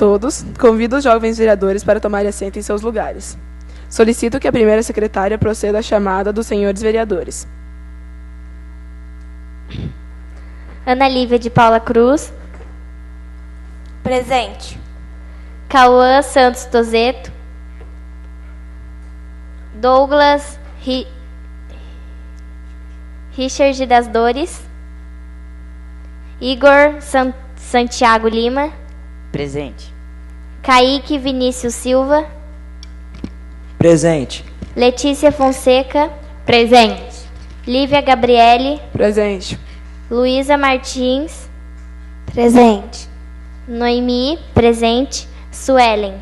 todos, convido os jovens vereadores para tomarem assento em seus lugares. Solicito que a primeira secretária proceda à chamada dos senhores vereadores. Ana Lívia de Paula Cruz. Presente. Cauã Santos Tozeto. Douglas Richard das Dores. Igor Santiago Lima. Presente. Kaique Vinícius Silva. Presente. Letícia Fonseca. Presente. Lívia Gabriele. Presente. Luísa Martins. Presente. Noemi. Presente. Suelen.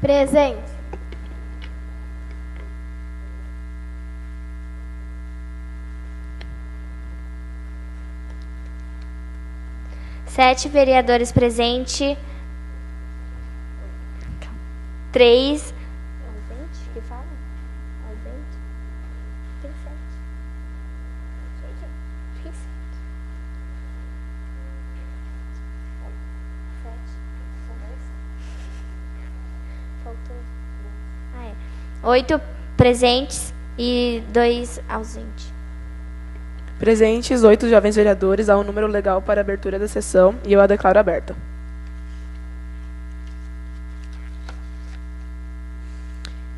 Presente. Sete vereadores presentes. 3. Ausente? Que fala? Ausente? Tem 7. Tem 7. 7. São 2. Faltou. 8 presentes e 2 ausentes. Presentes, 8 jovens vereadores. Há um número legal para a abertura da sessão e eu a declaro aberta.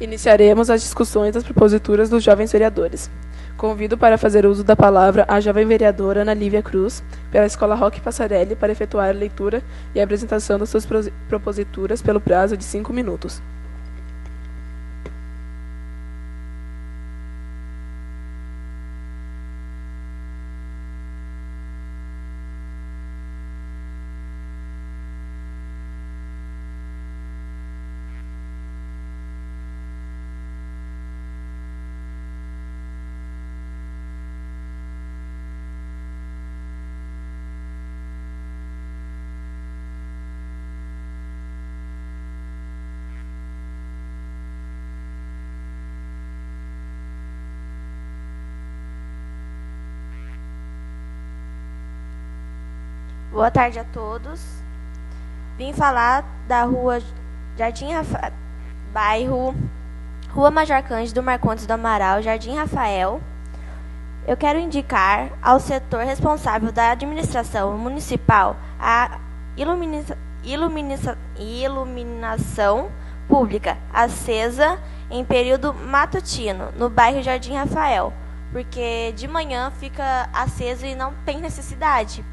Iniciaremos as discussões das proposituras dos jovens vereadores. Convido para fazer uso da palavra a jovem vereadora Ana Lívia Cruz, pela Escola Roque Passarelli, para efetuar a leitura e a apresentação das suas proposituras pelo prazo de 5 minutos. Boa tarde a todos. Vim falar da rua Jardim Rafael, bairro Rua Major Cândido Marcondes do Amaral, Jardim Rafael. Eu quero indicar ao setor responsável da administração municipal a iluminação pública acesa em período matutino no bairro Jardim Rafael, porque de manhã fica aceso e não tem necessidade.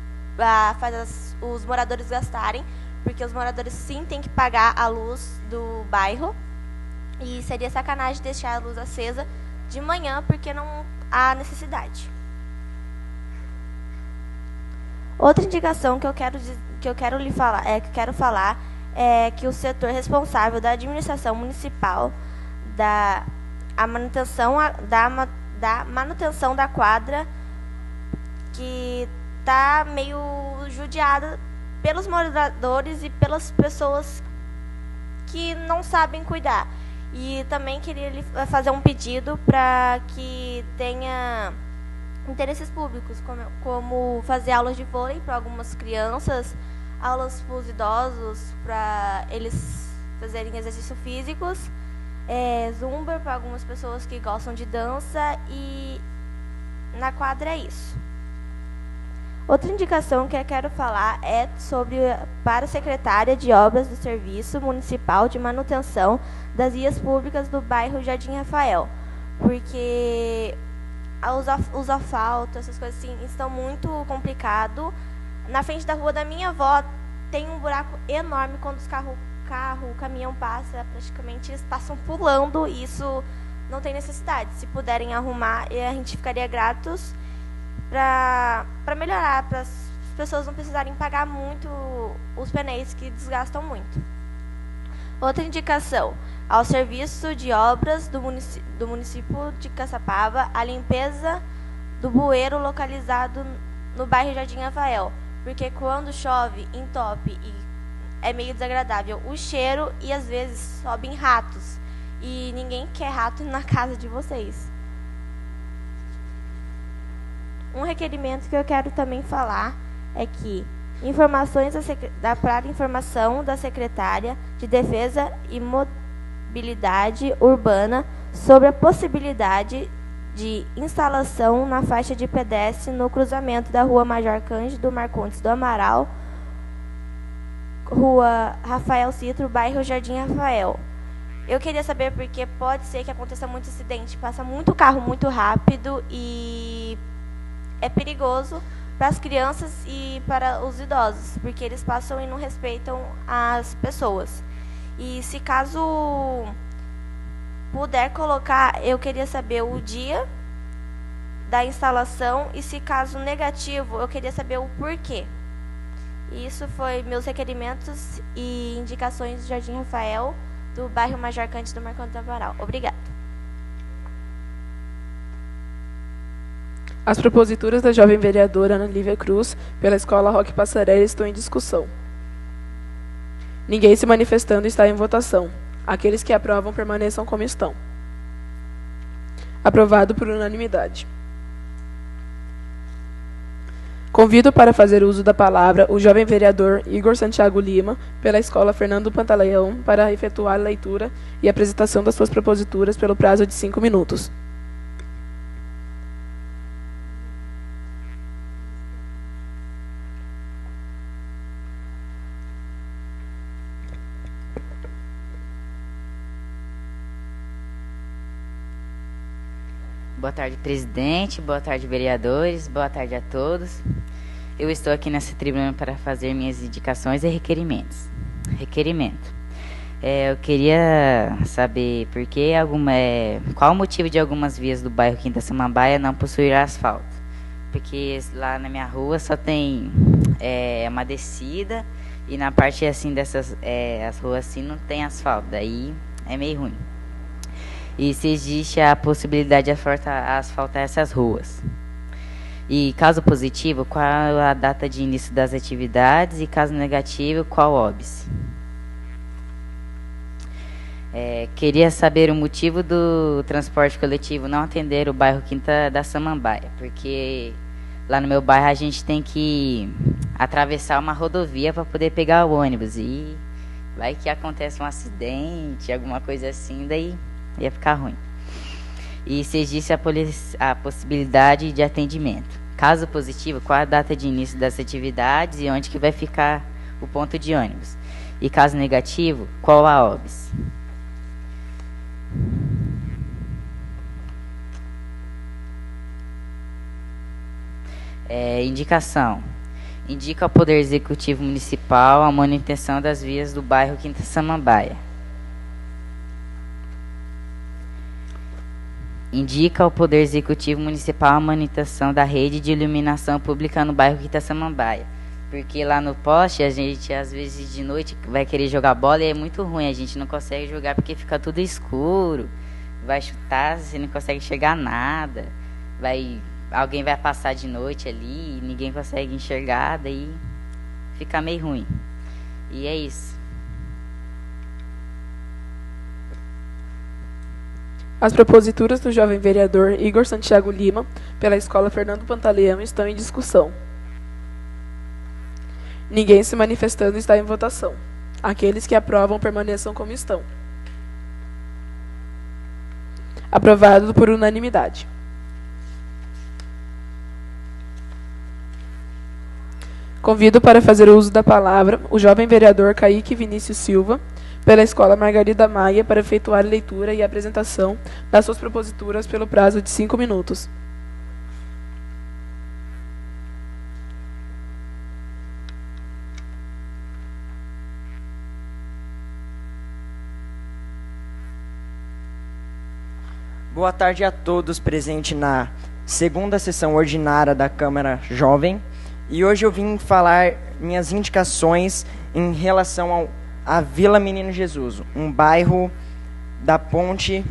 Faz os moradores gastarem, porque os moradores sim têm que pagar a luz do bairro e seria sacanagem deixar a luz acesa de manhã porque não há necessidade. Outra indicação que eu quero falar é que o setor responsável da administração municipal da manutenção da quadra, que está meio judiada pelos moradores e pelas pessoas que não sabem cuidar. E também queria fazer um pedido para que tenha interesses públicos, como fazer aulas de vôlei para algumas crianças, aulas para os idosos, para eles fazerem exercícios físicos, zumba para algumas pessoas que gostam de dança, e na quadra é isso. Outra indicação que eu quero falar é para a secretária de Obras do Serviço Municipal de Manutenção das Vias Públicas do bairro Jardim Rafael, porque os asfaltos, essas coisas assim, estão muito complicados. Na frente da rua da minha avó tem um buraco enorme. Quando os o caminhão passa, praticamente eles passam pulando, e isso não tem necessidade. Se puderem arrumar, a gente ficaria gratos para melhorar, para as pessoas não precisarem pagar muito os pneus, que desgastam muito. Outra indicação: ao serviço de obras do município de Caçapava, a limpeza do bueiro localizado no bairro Jardim Rafael, porque quando chove, entope e é meio desagradável o cheiro, e às vezes sobem ratos, e ninguém quer rato na casa de vocês. Um requerimento que eu quero também falar é que Informações para informação da Secretária de Defesa e Mobilidade Urbana sobre a possibilidade de instalação na faixa de pedestre no cruzamento da Rua Major Cândido Marcondes do Amaral, Rua Rafael Citro, bairro Jardim Rafael. Eu queria saber porque pode ser que aconteça muito acidente, passa muito carro muito rápido e é perigoso para as crianças e para os idosos, porque eles passam e não respeitam as pessoas. E se caso puder colocar, eu queria saber o dia da instalação e se caso negativo, eu queria saber o porquê. Isso foi meus requerimentos e indicações do Jardim Rafael, do bairro Major Cândido Marcondes do Amaral. Obrigada. As proposituras da jovem vereadora Ana Lívia Cruz pela Escola Roque Passarelli estão em discussão. Ninguém se manifestando está em votação. Aqueles que aprovam permaneçam como estão. Aprovado por unanimidade. Convido para fazer uso da palavra o jovem vereador Igor Santiago Lima, pela Escola Fernando Pantaleão, para efetuar a leitura e apresentação das suas proposituras pelo prazo de 5 minutos. Boa tarde, presidente. Boa tarde, vereadores. Boa tarde a todos. Eu estou aqui nessa tribuna para fazer minhas indicações e requerimentos. Eu queria saber qual o motivo de algumas vias do bairro Quinta Samambaia não possuir asfalto. Porque lá na minha rua só tem uma descida e na parte assim dessas as ruas assim não tem asfalto. Daí é meio ruim. E se existe a possibilidade de asfaltar essas ruas. E caso positivo, qual a data de início das atividades e caso negativo, qual óbice? Queria saber o motivo do transporte coletivo não atender o bairro Quinta da Samambaia, porque lá no meu bairro a gente tem que atravessar uma rodovia para poder pegar o ônibus e vai que acontece um acidente, alguma coisa assim, daí ia ficar ruim. E se existe a possibilidade de atendimento. Caso positivo, qual a data de início das atividades e onde que vai ficar o ponto de ônibus. E caso negativo, qual a óbice. Indicação. Indica ao Poder Executivo Municipal a manutenção das vias do bairro Quinta Samambaia. Indica ao Poder Executivo Municipal a manutenção da rede de iluminação pública no bairro Quinta Samambaia. Porque lá no poste, a gente, às vezes, de noite, vai querer jogar bola e é muito ruim. A gente não consegue jogar porque fica tudo escuro. Vai chutar, você não consegue enxergar nada. Alguém vai passar de noite ali e ninguém consegue enxergar, daí fica meio ruim. E é isso. As proposituras do jovem vereador Igor Santiago Lima, pela Escola Fernando Pantaleão, estão em discussão. Ninguém se manifestando está em votação. Aqueles que aprovam permaneçam como estão. Aprovado por unanimidade. Convido para fazer uso da palavra o jovem vereador Kaique Vinícius Silva, pela Escola Margarida Maia, para efetuar a leitura e apresentação das suas proposituras pelo prazo de 5 minutos. Boa tarde a todos presentes na segunda sessão ordinária da Câmara Jovem. E hoje eu vim falar minhas indicações em relação à Vila Menino Jesus, um bairro da ponte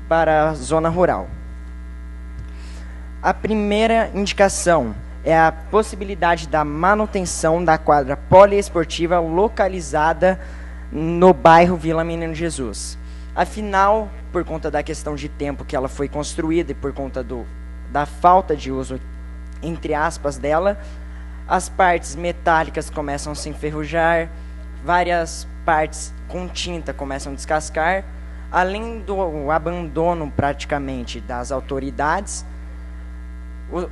para a zona rural. A primeira indicação é a possibilidade da manutenção da quadra poliesportiva localizada no bairro Vila Menino Jesus. Afinal, por conta da questão de tempo que ela foi construída e por conta da falta de uso, entre aspas, dela, as partes metálicas começam a se enferrujar, várias partes com tinta começam a descascar, além do abandono praticamente das autoridades,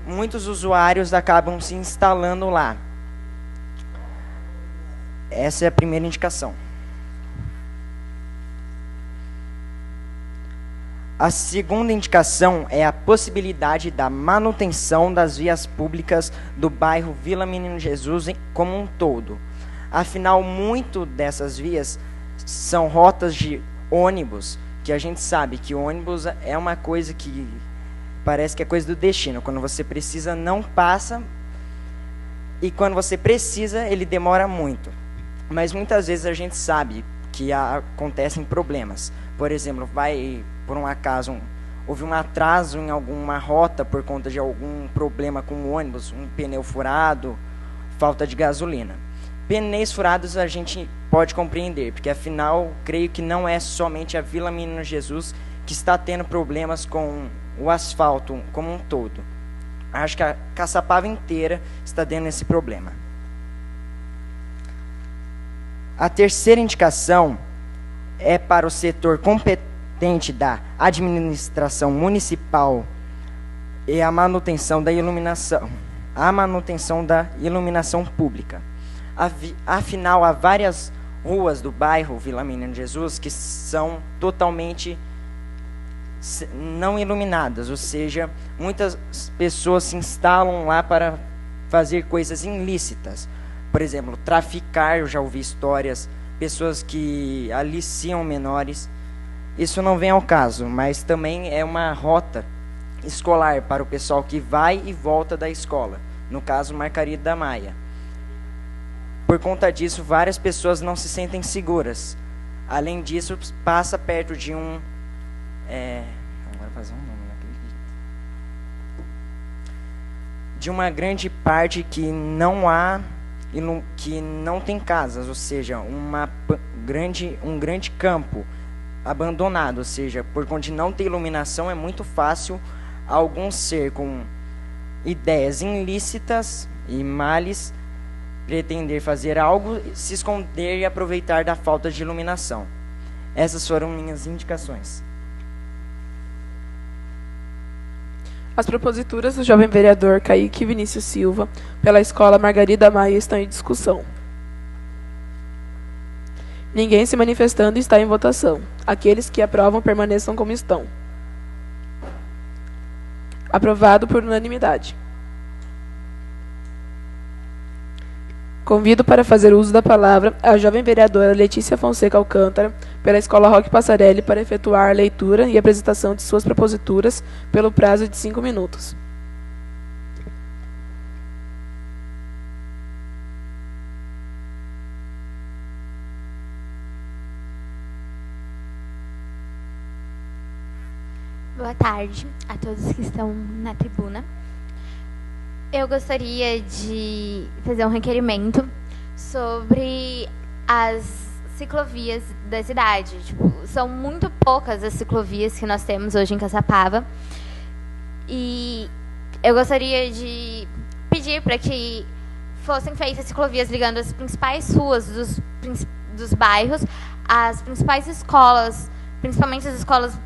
muitos usuários acabam se instalando lá. Essa é a primeira indicação. A segunda indicação é a possibilidade da manutenção das vias públicas do bairro Vila Menino Jesus como um todo. Afinal, muito dessas vias são rotas de ônibus, que a gente sabe que ônibus é uma coisa que parece que é coisa do destino. Quando você precisa, não passa, e quando você precisa, ele demora muito. Mas muitas vezes a gente sabe que acontecem problemas. Por exemplo, por um acaso, houve um atraso em alguma rota por conta de algum problema com o ônibus, um pneu furado, falta de gasolina. Pneus furados a gente pode compreender, porque afinal, creio que não é somente a Vila Menino Jesus que está tendo problemas com o asfalto como um todo. Acho que a Caçapava inteira está tendo esse problema. A terceira indicação é para o setor competente da administração municipal e a manutenção da iluminação pública. Afinal, há várias ruas do bairro Vila Menino Jesus que são totalmente não iluminadas, ou seja, muitas pessoas se instalam lá para fazer coisas ilícitas. Por exemplo, traficar, eu já ouvi histórias, pessoas que aliciam menores. Isso não vem ao caso, mas também é uma rota escolar para o pessoal que vai e volta da escola, no caso Margarida da Maia. Por conta disso, várias pessoas não se sentem seguras. Além disso, passa perto de um... agora fazer um nome, não acredito. De uma grande parte que não tem casas, ou seja, um grande campo abandonado, ou seja, por conta de não ter iluminação, é muito fácil algum ser com ideias ilícitas e males pretender fazer algo, se esconder e aproveitar da falta de iluminação. Essas foram minhas indicações. As proposituras do jovem vereador Kaique Vinícius Silva pela Escola Margarida Maia estão em discussão. Ninguém se manifestando está em votação. Aqueles que aprovam permaneçam como estão. Aprovado por unanimidade. Convido para fazer uso da palavra a jovem vereadora Letícia Fonseca Alcântara, pela Escola Roque Passarelli, para efetuar a leitura e apresentação de suas proposituras pelo prazo de 5 minutos. Boa tarde a todos que estão na tribuna. Eu gostaria de fazer um requerimento sobre as ciclovias da cidade. São muito poucas as ciclovias que nós temos hoje em Caçapava. E eu gostaria de pedir para que fossem feitas ciclovias ligando as principais ruas dos bairros, as principais escolas, principalmente as escolas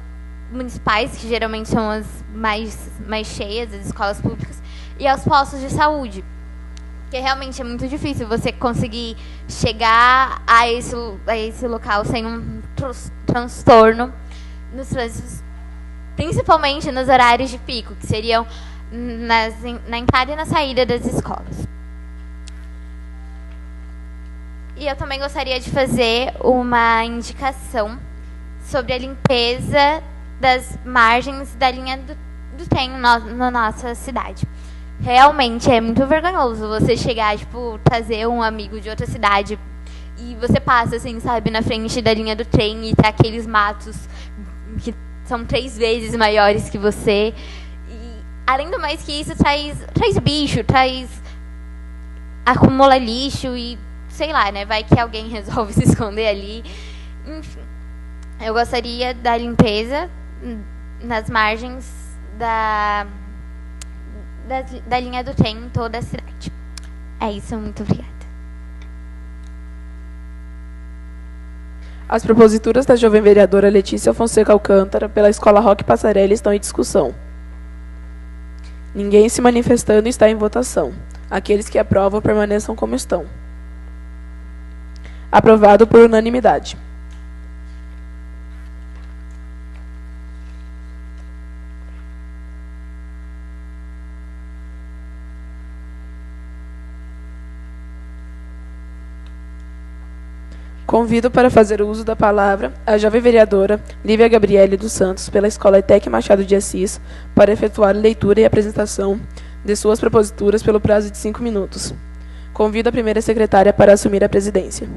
municipais, que geralmente são as mais cheias, as escolas públicas, e aos postos de saúde, porque realmente é muito difícil você conseguir chegar a esse local sem um transtorno nos trânsitos, principalmente nos horários de pico, que seriam na entrada e na saída das escolas. E eu também gostaria de fazer uma indicação sobre a limpeza das margens da linha do trem na nossa cidade. Realmente é muito vergonhoso você chegar, trazer um amigo de outra cidade e você passa, assim, sabe, na frente da linha do trem e tá aqueles matos que são 3 vezes maiores que você. E, além do mais que isso, traz bicho, acumula lixo e, sei lá, né, vai que alguém resolve se esconder ali. Enfim, eu gostaria da limpeza nas margens da linha do trem em toda a cidade. É isso, muito obrigada. As proposituras da jovem vereadora Letícia Fonseca Alcântara pela Escola Roque Passarelli estão em discussão. Ninguém se manifestando está em votação. Aqueles que aprovam permaneçam como estão. Aprovado por unanimidade. Convido para fazer uso da palavra a jovem vereadora Lívia Gabriele dos Santos, pela Escola ETEC Machado de Assis, para efetuar a leitura e apresentação de suas proposituras pelo prazo de 5 minutos. Convido a primeira secretária para assumir a presidência.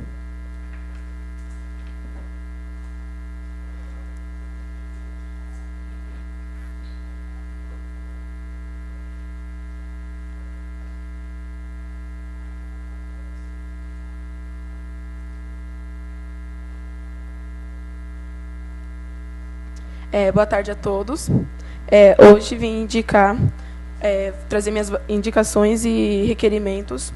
Boa tarde a todos. Hoje vim trazer minhas indicações e requerimentos.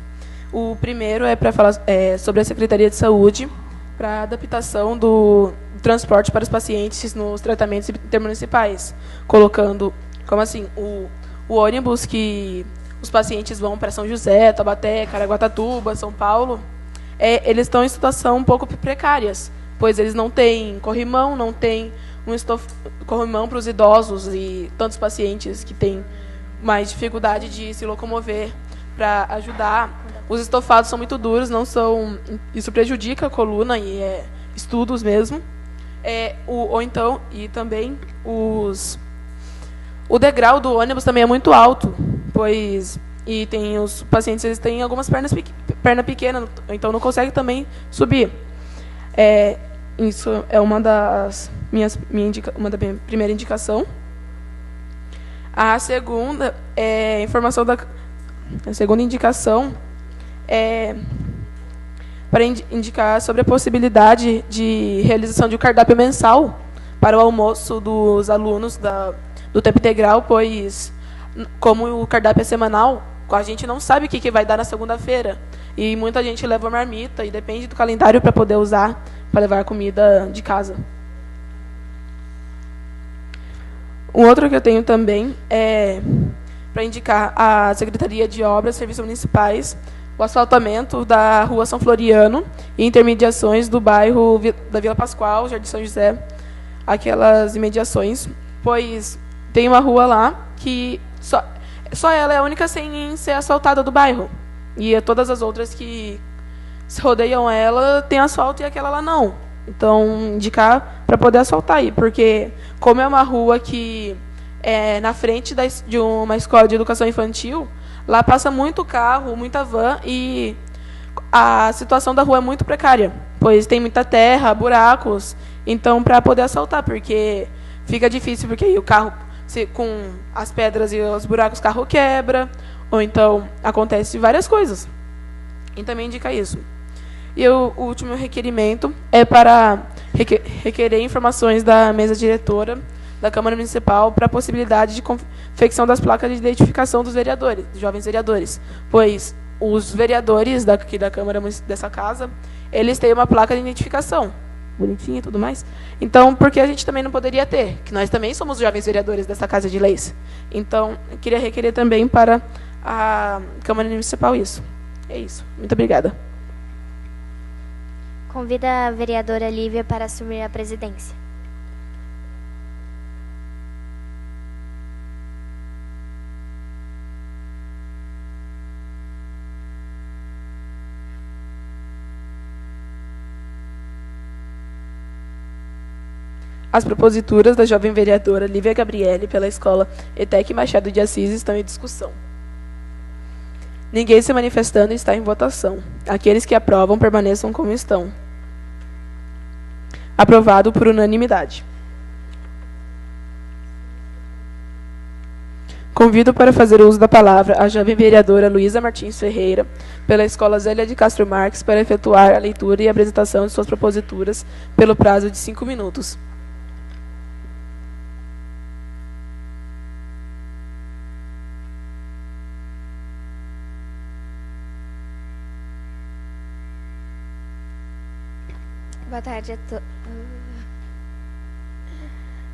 O primeiro é para falar sobre a Secretaria de Saúde, para a adaptação do transporte para os pacientes nos tratamentos intermunicipais, colocando, como assim, o ônibus que os pacientes vão para São José, Taubaté, Caraguatatuba, São Paulo, eles estão em situação um pouco precárias, pois eles não têm corrimão, não têm corrimão para os idosos e tantos pacientes que têm mais dificuldade de se locomover para ajudar. Os estofados são muito duros, isso prejudica a coluna e estudos mesmo. E também o degrau do ônibus também é muito alto, e tem os pacientes, eles têm algumas perna pequena, então não conseguem também subir. Isso é uma da primeira indicação. A segunda indicação é para indicar sobre a possibilidade de realização de um cardápio mensal para o almoço dos alunos do tempo integral, pois, como o cardápio é semanal, a gente não sabe o que vai dar na segunda-feira. E muita gente leva marmita e depende do calendário para poder usar, para levar comida de casa. Um outro que eu tenho também é para indicar a Secretaria de Obras e Serviços Municipais, o asfaltamento da Rua São Floriano e intermediações do bairro da Vila Pascoal, Jardim São José, aquelas imediações, pois tem uma rua lá que só ela é a única sem ser asfaltada do bairro. E todas as outras que se rodeiam ela tem asfalto e aquela lá não. Então, indicar para poder asfaltar aí, porque como é uma rua que é na frente de uma escola de educação infantil, lá passa muito carro, muita van, e a situação da rua é muito precária, pois tem muita terra, buracos. Então, para poder asfaltar, porque fica difícil, porque aí o carro, com as pedras e os buracos, o carro quebra, ou então acontece várias coisas. E também indica isso. E o último requerimento é para requerer informações da mesa diretora da Câmara Municipal para a possibilidade de confecção das placas de identificação dos vereadores, dos jovens vereadores, pois os vereadores daqui da Câmara, dessa casa, eles têm uma placa de identificação, bonitinha e tudo mais. Então, por que a gente também não poderia ter? Que nós também somos jovens vereadores dessa Casa de Leis. Então, eu queria requerer também para a Câmara Municipal isso. É isso. Muito obrigada. Convida a vereadora Lívia para assumir a presidência. As proposituras da jovem vereadora Lívia Gabriele pela Escola ETEC Machado de Assis estão em discussão. Ninguém se manifestando está em votação. Aqueles que aprovam permaneçam como estão. Aprovado por unanimidade. Convido para fazer uso da palavra a jovem vereadora Luísa Martins Ferreira, pela Escola Zélia de Castro Marques, para efetuar a leitura e apresentação de suas proposituras pelo prazo de 5 minutos. Boa tarde a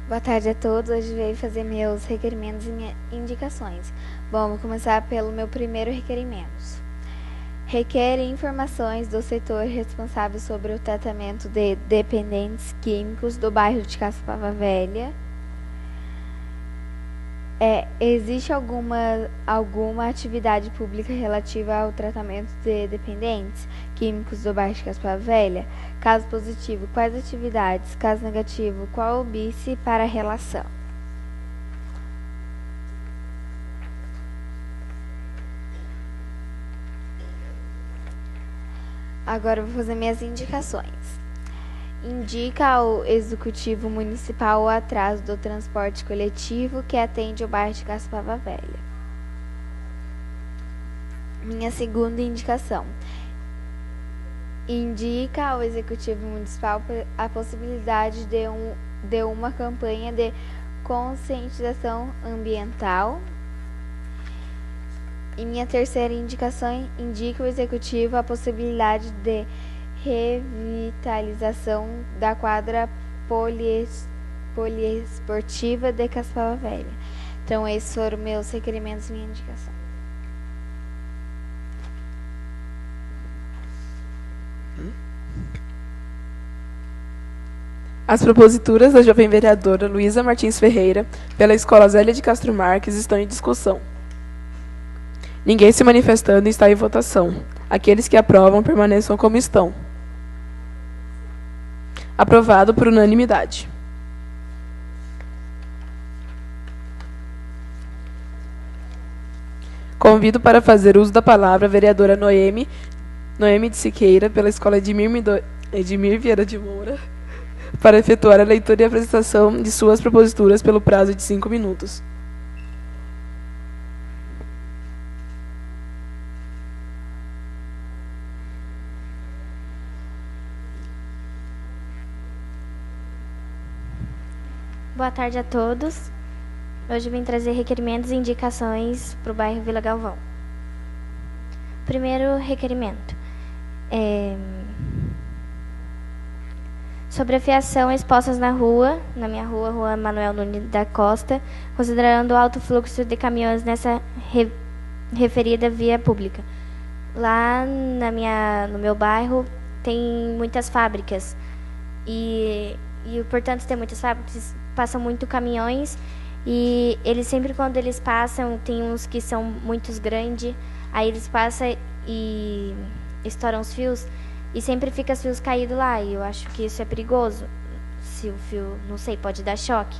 Boa tarde a todos. Hoje veio fazer meus requerimentos e minhas indicações. Bom, vou começar pelo meu primeiro requerimento. Requer informações do setor responsável sobre o tratamento de dependentes químicos do bairro de Caçapava Velha. Existe alguma atividade pública relativa ao tratamento de dependentes químicos do bairro de Caçapava Velha? Caso positivo, quais atividades? Caso negativo, qual o BICE para a relação? Agora eu vou fazer minhas indicações. Indica ao Executivo Municipal o atraso do transporte coletivo que atende o bairro de Caçapava Velha. Minha segunda indicação. Indica ao Executivo Municipal a possibilidade de uma campanha de conscientização ambiental. E minha terceira indicação, indica ao Executivo a possibilidade de revitalização da quadra poliesportiva de Caçapava Velha. Então, esses foram meus requerimentos e minha indicação. As proposituras da jovem vereadora Luísa Martins Ferreira, pela Escola Zélia de Castro Marques, estão em discussão. Ninguém se manifestando está em votação. Aqueles que aprovam permaneçam como estão. Aprovado por unanimidade. Convido para fazer uso da palavra a vereadora Noemi de Siqueira, pela Escola Edmir Vieira de Moura, para efetuar a leitura e apresentação de suas proposituras pelo prazo de 5 minutos. Boa tarde a todos. Hoje eu vim trazer requerimentos e indicações para o bairro Vila Galvão. Primeiro requerimento. Sobre a fiação expostas na minha rua, Rua Manuel Nunes da Costa, considerando o alto fluxo de caminhões nessa referida via pública. Lá no meu bairro tem muitas fábricas e portanto, tem muitas fábricas, passam muito caminhões e eles sempre, quando eles passam, tem uns que são muito grandes, aí eles passam e estouram os fios e sempre fica os fios caídos lá, e eu acho que isso é perigoso. Se o fio, não sei, pode dar choque.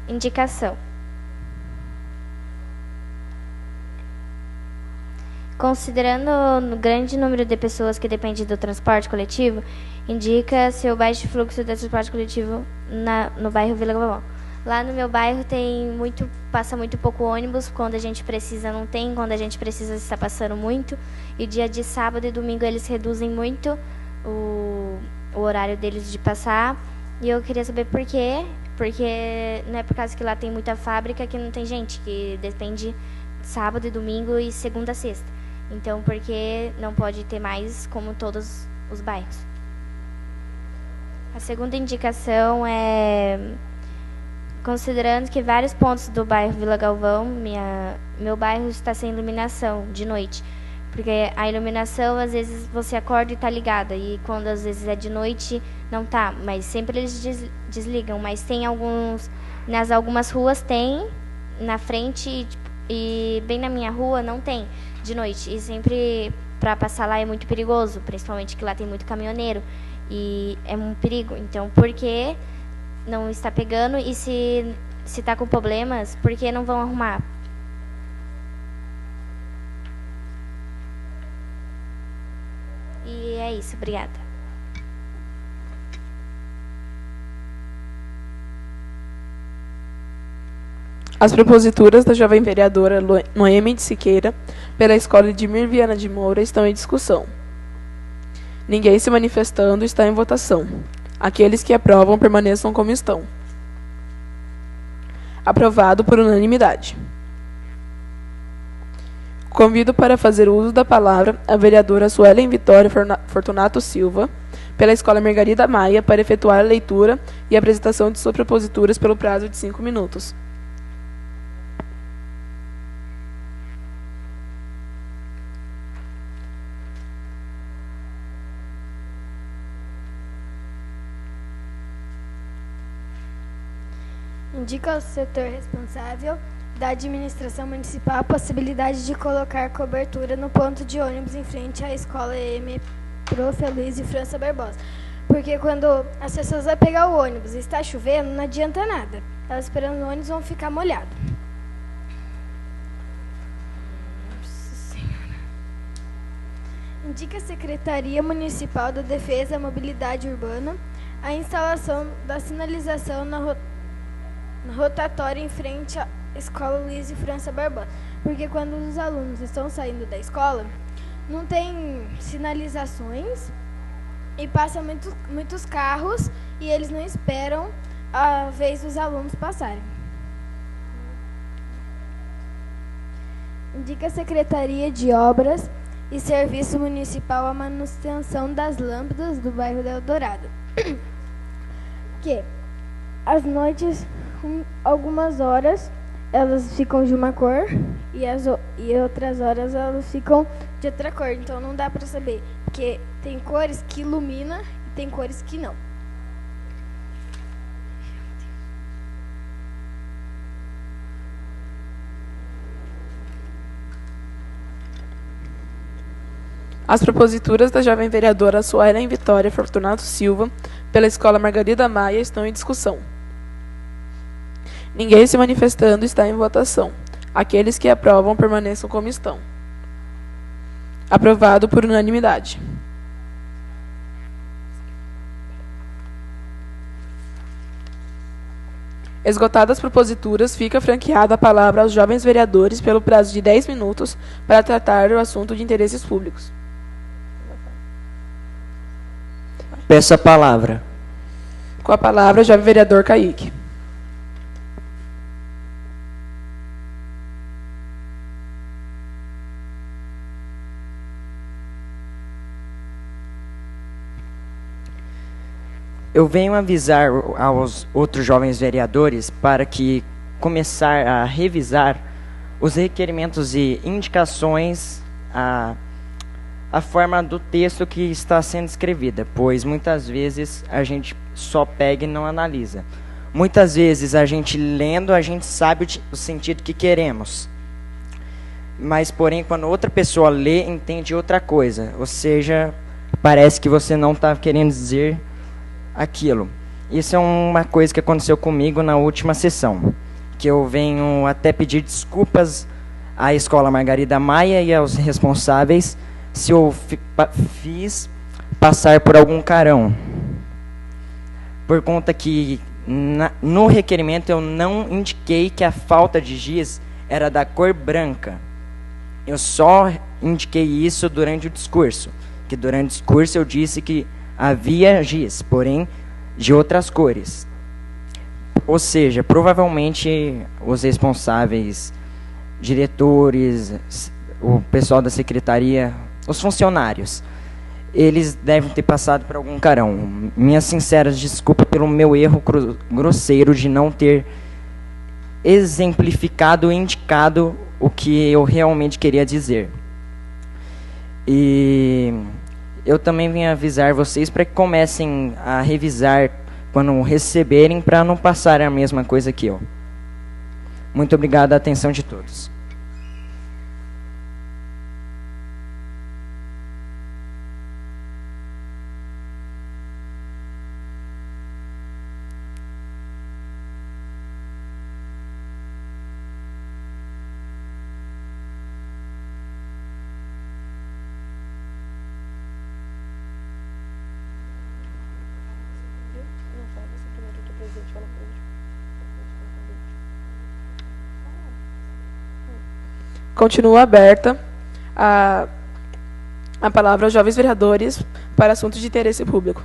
Indicação. Considerando o grande número de pessoas que dependem do transporte coletivo, indica-se o baixo fluxo do transporte coletivo no bairro Vila Galvão. Lá no meu bairro passa muito pouco ônibus, quando a gente precisa não tem, quando a gente precisa está passando muito, e dia de sábado e domingo eles reduzem muito o horário deles de passar, e eu queria saber por quê, porque não é por causa que lá tem muita fábrica que não tem gente, que depende sábado e domingo e segunda a sexta. Então, por que não pode ter mais como todos os bairros? A segunda indicação é, considerando que vários pontos do bairro Vila Galvão, meu bairro está sem iluminação de noite, porque a iluminação, às vezes, você acorda e está ligada, e quando às vezes é de noite, não tá, mas sempre eles desligam, mas tem algumas ruas tem, na frente, e bem na minha rua não tem de noite, e sempre para passar lá é muito perigoso, principalmente que lá tem muito caminhoneiro e é um perigo. Então, por que não está pegando, e se está com problemas, por que não vão arrumar? E é isso, obrigada. As proposituras da jovem vereadora Noemi de Siqueira, pela Escola Edmir Viana de Moura, estão em discussão. Ninguém se manifestando está em votação. Aqueles que aprovam permaneçam como estão. Aprovado por unanimidade. Convido para fazer uso da palavra a vereadora Suelen Vitória Fortunato Silva, pela Escola Margarida Maia, para efetuar a leitura e apresentação de suas proposituras pelo prazo de 5 minutos. Indica ao setor responsável da administração municipal a possibilidade de colocar cobertura no ponto de ônibus em frente à escola EM Prof. Luiz e França Barbosa. Porque quando as pessoas vão pegar o ônibus e está chovendo, não adianta nada. Elas esperando o ônibus vão ficar molhados. Indica a Secretaria Municipal da Defesa e Mobilidade Urbana a instalação da sinalização na rotatória em frente à Escola Luiz e França Barbosa. Porque quando os alunos estão saindo da escola, não tem sinalizações e passam muitos carros e eles não esperam a vez dos alunos passarem. Indica a Secretaria de Obras e Serviço Municipal a manutenção das lâmpadas do bairro do Eldorado. Que às noites, algumas horas, elas ficam de uma cor e outras horas elas ficam de outra cor. Então não dá para saber, porque tem cores que ilumina e tem cores que não. As proposituras da jovem vereadora Suelen Vitória Fortunato Silva, pela Escola Margarida Maia, estão em discussão. Ninguém se manifestando, está em votação. Aqueles que aprovam permaneçam como estão. Aprovado por unanimidade. Esgotadas as proposituras, fica franqueada a palavra aos jovens vereadores pelo prazo de 10 minutos para tratar o assunto de interesses públicos. Peço a palavra. Com a palavra, o jovem vereador Kaique. Eu venho avisar aos outros jovens vereadores para que começar a revisar os requerimentos e indicações, a forma do texto que está sendo escrevida, pois muitas vezes a gente só pega e não analisa. Muitas vezes a gente lendo, a gente sabe o sentido que queremos. Mas, porém, quando outra pessoa lê, entende outra coisa. Ou seja, parece que você não está querendo dizer aquilo. Isso é uma coisa que aconteceu comigo na última sessão, que eu venho até pedir desculpas à Escola Margarida Maia e aos responsáveis se eu fiz passar por algum carão. Por conta que no requerimento eu não indiquei que a falta de giz era da cor branca. Eu só indiquei isso durante o discurso. Que durante o discurso eu disse que havia giz, porém de outras cores. Ou seja, provavelmente os responsáveis, diretores, o pessoal da secretaria, os funcionários, eles devem ter passado por algum carão. Minhas sinceras desculpas pelo meu erro grosseiro de não ter exemplificado e indicado o que eu realmente queria dizer. E eu também vim avisar vocês para que comecem a revisar quando receberem, para não passarem a mesma coisa que eu. Muito obrigado a atenção de todos. Continua aberta a palavra aos jovens vereadores para assuntos de interesse público.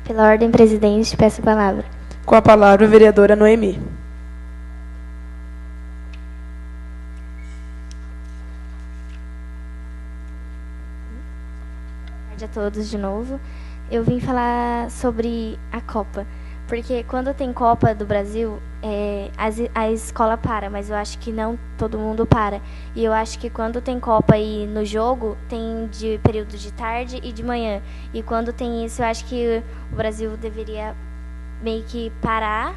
Pela ordem, presidente, peço a palavra. Com a palavra, a vereadora Noemi. Boa tarde a todos de novo. Eu vim falar sobre a Copa, porque quando tem Copa do Brasil, a escola para, mas eu acho que não todo mundo para. E eu acho que quando tem Copa e no jogo, tem de período de tarde e de manhã. E quando tem isso, eu acho que o Brasil deveria meio que parar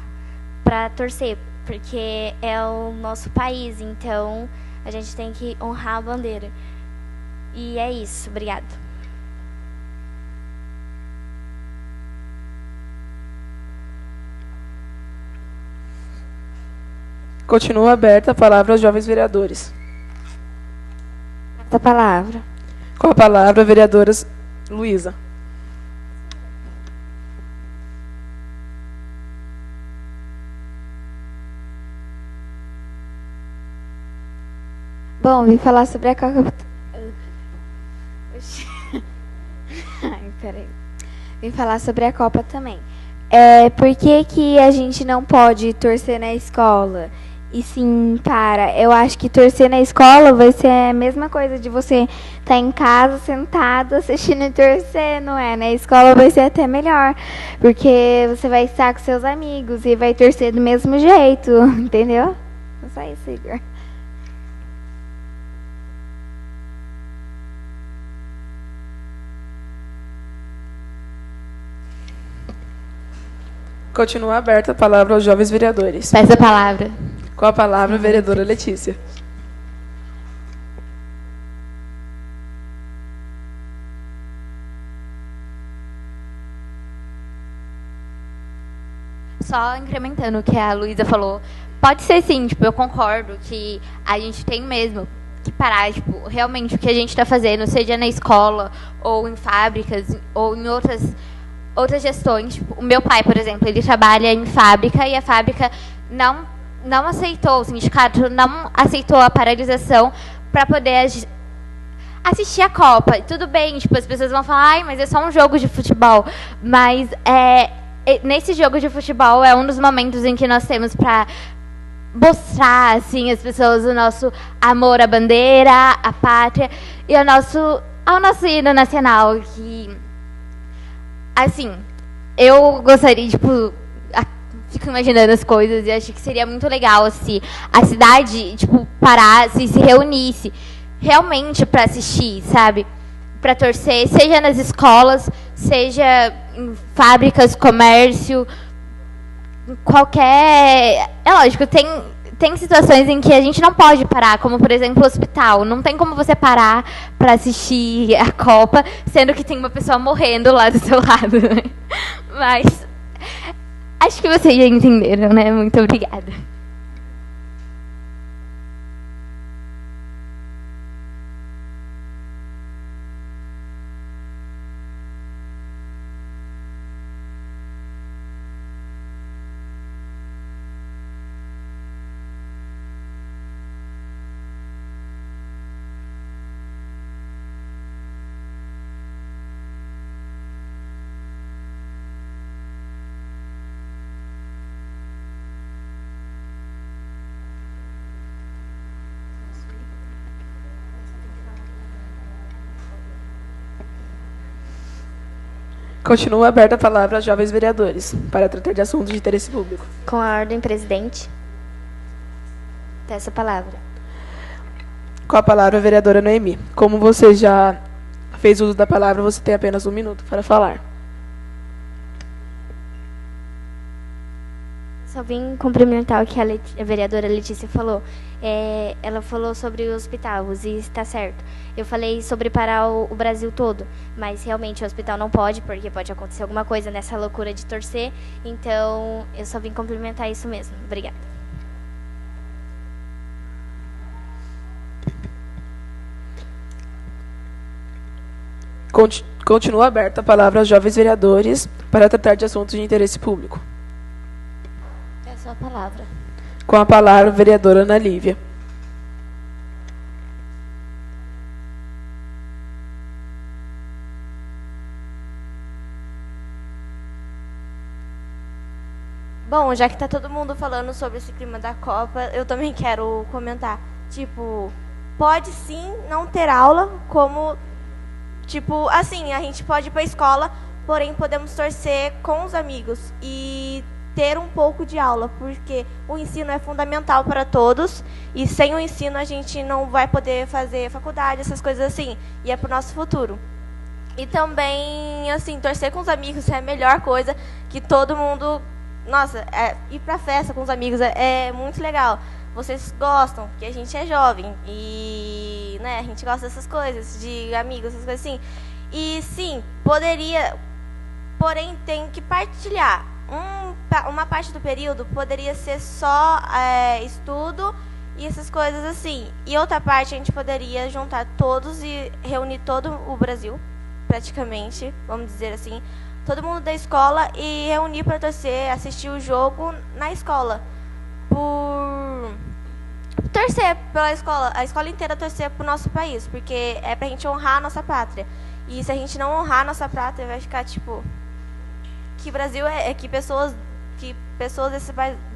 para torcer, porque é o nosso país, então a gente tem que honrar a bandeira. E é isso, obrigado. Continua aberta a palavra aos jovens vereadores. A palavra. Com a palavra, a vereadora Luísa. Bom, vim falar sobre a Copa. Ai, peraí. Vim falar sobre a Copa também. Por que a gente não pode torcer na escola? E sim, cara, eu acho que torcer na escola vai ser a mesma coisa de você estar em casa, sentado, assistindo e torcer, não é? Na escola vai ser até melhor, porque você vai estar com seus amigos e vai torcer do mesmo jeito, entendeu? Só isso, Igor. Continua aberta a palavra aos jovens vereadores. Peço a palavra. Com a palavra, a vereadora Letícia. Só incrementando o que a Luísa falou, pode ser sim, tipo, eu concordo que a gente tem mesmo que parar, tipo, realmente o que a gente está fazendo, seja na escola, ou em fábricas, ou em outras gestões. Tipo, o meu pai, por exemplo, ele trabalha em fábrica e a fábrica não aceitou, o sindicato não aceitou a paralisação para poder assistir a Copa. E tudo bem, tipo, as pessoas vão falar, ai, mas é só um jogo de futebol. Mas nesse jogo de futebol é um dos momentos em que nós temos para mostrar, assim, às pessoas o nosso amor à bandeira, à pátria e ao nosso hino nacional, que, assim, eu gostaria, tipo, fico imaginando as coisas e acho que seria muito legal se a cidade, tipo, parasse, se reunisse realmente para assistir, sabe? Para torcer, seja nas escolas, seja em fábricas, comércio, qualquer... É lógico, tem situações em que a gente não pode parar, como, por exemplo, o hospital. Não tem como você parar para assistir a Copa, sendo que tem uma pessoa morrendo lá do seu lado, né? Mas acho que vocês já entenderam, né? Muito obrigada. Continua aberta a palavra aos jovens vereadores, para tratar de assuntos de interesse público. Com a ordem, presidente, peço a palavra. Com a palavra, a vereadora Noemi. Como você já fez uso da palavra, você tem apenas 1 minuto para falar. Só vim complementar o que a vereadora Letícia falou. Ela falou sobre o hospital, e está certo. Eu falei sobre parar o Brasil todo, mas realmente o hospital não pode, porque pode acontecer alguma coisa nessa loucura de torcer. Então, eu só vim complementar isso mesmo. Obrigada. Continua aberta a palavra aos jovens vereadores para tratar de assuntos de interesse público. Peço a palavra. Com a palavra, a vereadora Ana Lívia. Bom, já que tá todo mundo falando sobre esse clima da Copa, eu também quero comentar. Tipo, pode sim não ter aula, como, tipo, assim, a gente pode ir pra escola, porém podemos torcer com os amigos e ter um pouco de aula, porque o ensino é fundamental para todos e sem o ensino a gente não vai poder fazer faculdade, essas coisas assim, e é pro nosso futuro. E também, assim, torcer com os amigos é a melhor coisa, que todo mundo... Nossa, ir pra festa com os amigos é muito legal. Vocês gostam, porque a gente é jovem e, né, a gente gosta dessas coisas, de amigos, essas coisas assim. E, sim, poderia... Porém, tem que partilhar. Uma parte do período poderia ser só estudo e essas coisas assim. E outra parte a gente poderia juntar todos e reunir todo o Brasil, praticamente, vamos dizer assim, todo mundo da escola e reunir para torcer, assistir o jogo na escola. Por torcer pela escola, a escola inteira torcer pro nosso país, porque é pra gente honrar a nossa pátria. E se a gente não honrar a nossa pátria, vai ficar tipo... Que Brasil que pessoas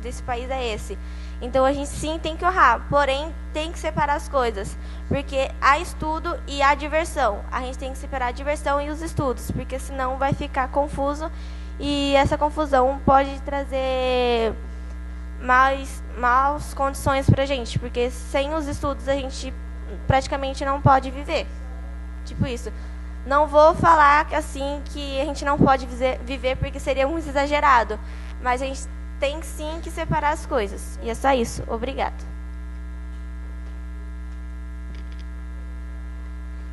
desse país é esse. Então a gente sim tem que honrar, porém tem que separar as coisas, porque há estudo e há diversão. A gente tem que separar a diversão e os estudos, porque senão vai ficar confuso e essa confusão pode trazer maus condições pra gente, porque sem os estudos a gente praticamente não pode viver. Tipo isso. Não vou falar assim que a gente não pode viver porque seria muito exagerado, mas a gente tem sim que separar as coisas. E é só isso. Obrigada.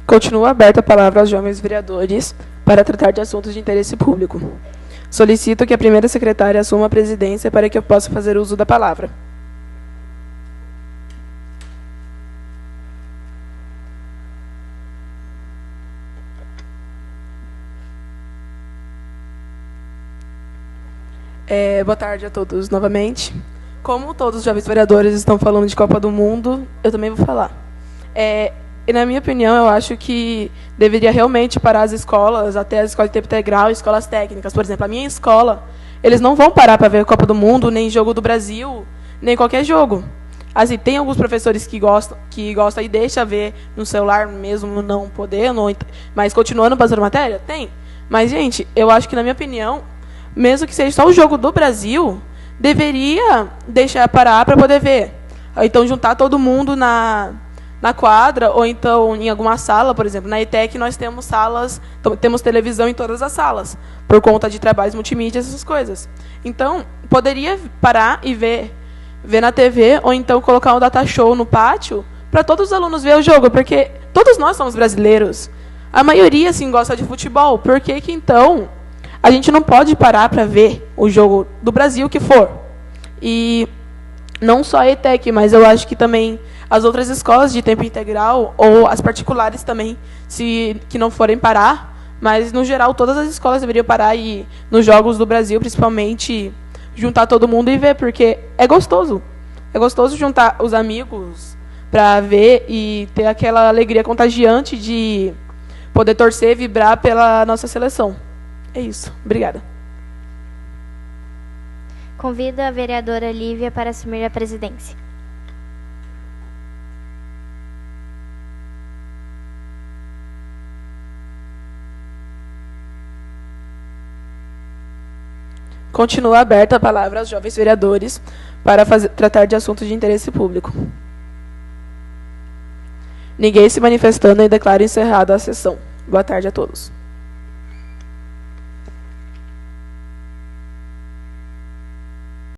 Continua aberta a palavra aos jovens vereadores para tratar de assuntos de interesse público. Solicito que a primeira secretária assuma a presidência para que eu possa fazer uso da palavra. Boa tarde a todos novamente. Como todos os jovens vereadores estão falando de Copa do Mundo, eu também vou falar. E na minha opinião, eu acho que deveria realmente parar as escolas, até as escolas de tempo integral e escolas técnicas. Por exemplo, a minha escola, eles não vão parar para ver a Copa do Mundo, nem jogo do Brasil, nem qualquer jogo. Assim, tem alguns professores que gostam e deixam ver no celular, mesmo não podendo, mas continuando passando matéria? Tem. Mas, gente, eu acho que, na minha opinião, mesmo que seja só o jogo do Brasil, deveria deixar parar para poder ver. Ou então juntar todo mundo na quadra, ou então em alguma sala, por exemplo. Na ETEC nós temos temos televisão em todas as salas, por conta de trabalhos multimídia, essas coisas. Então, poderia parar e ver na TV, ou então colocar um data show no pátio, para todos os alunos ver o jogo, porque todos nós somos brasileiros. A maioria, assim, gosta de futebol. Por que que, então, a gente não pode parar para ver o jogo do Brasil que for? E não só a ETEC, mas eu acho que também as outras escolas de tempo integral, ou as particulares também, que não forem parar, mas, no geral, todas as escolas deveriam parar e, nos jogos do Brasil, principalmente, juntar todo mundo e ver, porque é gostoso. É gostoso juntar os amigos para ver e ter aquela alegria contagiante de poder torcer e vibrar pela nossa seleção. É isso. Obrigada. Convido a vereadora Lívia para assumir a presidência. Continua aberta a palavra aos jovens vereadores para tratar de assuntos de interesse público. Ninguém se manifestando e declaro encerrada a sessão. Boa tarde a todos.